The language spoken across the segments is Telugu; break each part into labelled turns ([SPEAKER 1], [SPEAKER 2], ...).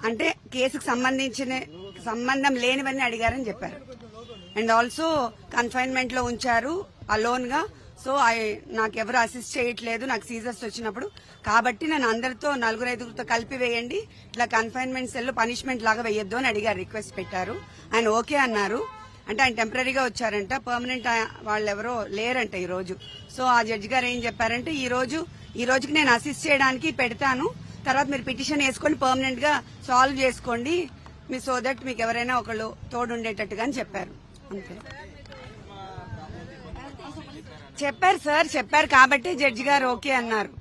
[SPEAKER 1] అంటే కేసుకు సంబంధం లేనివన్నీ అడిగారని చెప్పారు. అండ్ ఆల్సో కన్ఫైన్మెంట్ లో ఉంచారు అలోన్ గా. సో నాకెవరు అసిస్ట్ చేయట్లేదు నాకు సీజర్స్ వచ్చినప్పుడు, కాబట్టి నన్ను అందరితో 4-5 కలిపి వేయండి, ఇట్లా కన్ఫైన్మెంట్ సెల్ పనిష్మెంట్ లాగా వేయొద్దు అని అడిగారు, రిక్వెస్ట్ పెట్టారు. ఆయన ఓకే అన్నారు. అంటే ఆయన టెంపరీగా వచ్చారంట, పర్మనెంట్ వాళ్ళెవరో లేరంట ఈ రోజు. సో ఆ జడ్జి గారు ఏం చెప్పారంటే ఈ రోజుకి నేను అసిస్ట్ చేయడానికి పెడతాను, తర్వాత మీరు పిటిషన్ వేసుకొని పర్మనెంట్ గా సాల్వ్ చేసుకోండి, మీ సో దట్ మీకు ఎవరైనా ఒకళ్ళు తోడు ఉండేటట్టుగా అని చెప్పారు. అంతే చెప్పారు సార్, చెప్పారు కాబట్టి జడ్జి గారు ఓకే అన్నారు.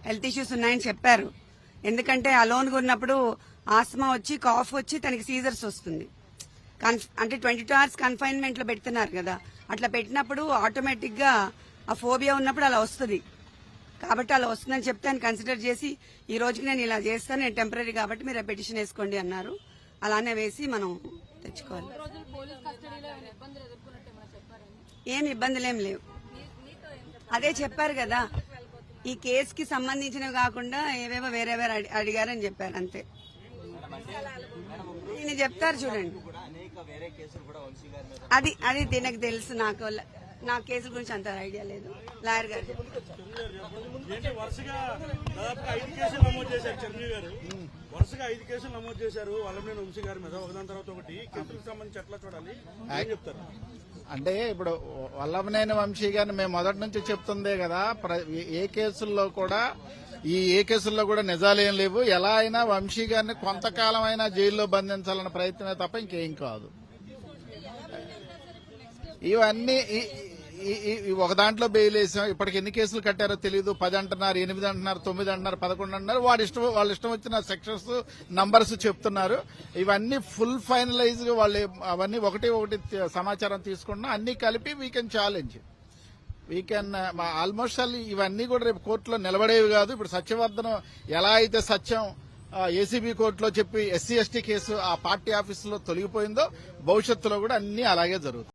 [SPEAKER 1] హెల్త్ ఇష్యూస్ ఉన్నాయని చెప్పారు. ఎందుకంటే అలోన్గా ఉన్నప్పుడు ఆస్మా వచ్చి కాఫ్ వచ్చి తనకి సీజర్స్ వస్తుంది. అంటే 22 hours కన్ఫైన్మెంట్ లో పెడుతున్నారు కదా, అట్లా పెట్టినప్పుడు ఆటోమేటిక్ గా ఆ ఫోబియా ఉన్నప్పుడు అలా వస్తుంది. కాబట్టి అలా వస్తుందని చెప్తే ఆయన కన్సిడర్ చేసి ఈ రోజుకి నేను ఇలా చేస్తాను, నేను టెంపరీ కాబట్టి మీరు పిటిషన్ వేసుకోండి అన్నారు. అలానే వేసి మనం తెచ్చుకోవాలి. ఏం ఇబ్బందులేం లేవు, అదే చెప్పారు కదా, ఈ కేసుకి సంబంధించినవి కాకుండా ఏవేవో వేరే అడిగారని చెప్పారు. అంతే నేను చెప్తారు చూడండి, అది దీనికి తెలుసు. నా కేసుల గురించి అంత ఐడియా లేదు. లాయర్ గారు
[SPEAKER 2] వరుసగా 5 కేసులు నమోదు చేశారు వల్లభనేని వంశీ గారి మీద, ఒకదాని తర్వాత ఒకటి. కేసులకు సంబంధించి ఎట్లా చూడాలి, ఏం చెప్తారు?
[SPEAKER 3] అంటే ఇప్పుడు వల్లభనేని వంశీ గారిని మేము మొదటి నుంచి చెప్తుందే కదా, ఏ కేసుల్లో కూడా నిజాలేం లేవు. ఎలా అయినా వంశీ గారిని కొంతకాలం అయినా జైల్లో బంధించాలన్న ప్రయత్నమే తప్ప ఇంకేం కాదు. ఇవన్నీ ఒక దాంట్లో బెయిల్ వేసాం. ఇప్పటికి ఎన్ని కేసులు కట్టారో తెలియదు. 10 అంటున్నారు, 8 అంటున్నారు, 9 అంటున్నారు, 11 అంటున్నారు. వాళ్ళ ఇష్టం వచ్చిన సెక్షన్స్ నంబర్స్ చెప్తున్నారు. ఇవన్నీ ఫుల్ ఫైనలైజ్ గా వాళ్ళు అవన్నీ ఒకటి సమాచారం తీసుకున్నా అన్ని కలిపి వీ కెన్ ఛాలెంజ్. ఆల్మోస్ట్ ఇవన్నీ కూడా రేపు కోర్టులో నిలబడేవి కాదు. ఇప్పుడు సత్యవర్ధనం ఎలా అయితే సత్యం ఏసీబీ కోర్టులో చెప్పి SC ST కేసు ఆ పార్టీ ఆఫీసులో తొలగిపోయిందో, భవిష్యత్తులో కూడా అన్ని అలాగే జరుగుతాయి.